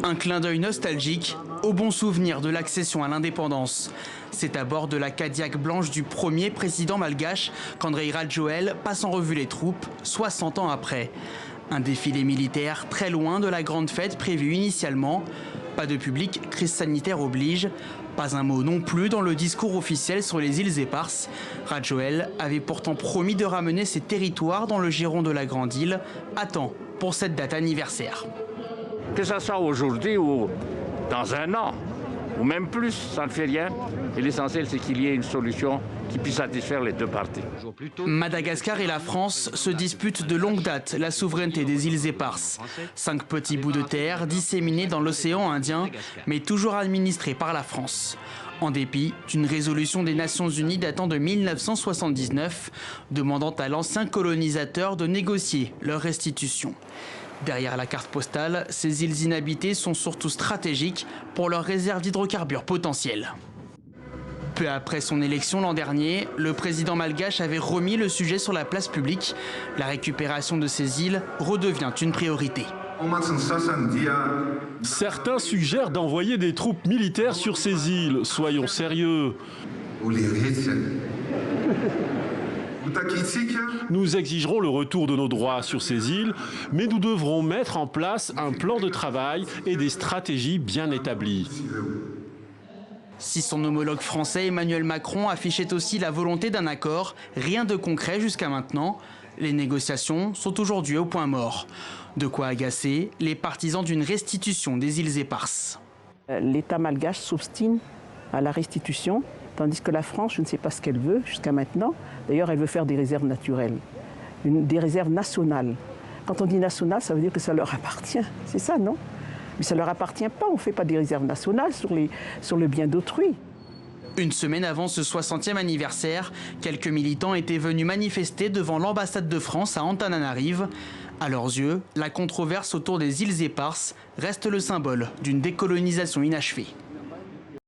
Un clin d'œil nostalgique au bon souvenir de l'accession à l'indépendance. C'est à bord de la Cadillac blanche du premier président malgache qu'André Rajoelina passe en revue les troupes 60 ans après. Un défilé militaire très loin de la grande fête prévue initialement. Pas de public, crise sanitaire oblige. Pas un mot non plus dans le discours officiel sur les îles éparses. Rajoelina avait pourtant promis de ramener ses territoires dans le giron de la Grande Île à temps pour cette date anniversaire. Que ce soit aujourd'hui ou dans un an, ou même plus, ça ne fait rien. Et l'essentiel, c'est qu'il y ait une solution qui puisse satisfaire les deux parties. Madagascar et la France se disputent de longue date la souveraineté des îles éparses. 5 petits bouts de terre disséminés dans l'océan Indien, mais toujours administrés par la France. En dépit d'une résolution des Nations Unies datant de 1979, demandant à l'ancien colonisateur de négocier leur restitution. Derrière la carte postale, ces îles inhabitées sont surtout stratégiques pour leurs réserves d'hydrocarbures potentielles. Peu après son élection l'an dernier, le président malgache avait remis le sujet sur la place publique. La récupération de ces îles redevient une priorité. Certains suggèrent d'envoyer des troupes militaires sur ces îles. Soyons sérieux. Nous exigerons le retour de nos droits sur ces îles, mais nous devrons mettre en place un plan de travail et des stratégies bien établies. Si son homologue français Emmanuel Macron affichait aussi la volonté d'un accord, rien de concret jusqu'à maintenant. Les négociations sont aujourd'hui au point mort. De quoi agacer les partisans d'une restitution des îles éparses. L'État malgache s'obstine à la restitution, tandis que la France, je ne sais pas ce qu'elle veut jusqu'à maintenant. D'ailleurs, elle veut faire des réserves naturelles, des réserves nationales. Quand on dit national, ça veut dire que ça leur appartient. C'est ça, non? Mais ça ne leur appartient pas. On ne fait pas des réserves nationales sur le bien d'autrui. Une semaine avant ce 60e anniversaire, quelques militants étaient venus manifester devant l'ambassade de France à Antananarive. À leurs yeux, la controverse autour des îles éparses reste le symbole d'une décolonisation inachevée.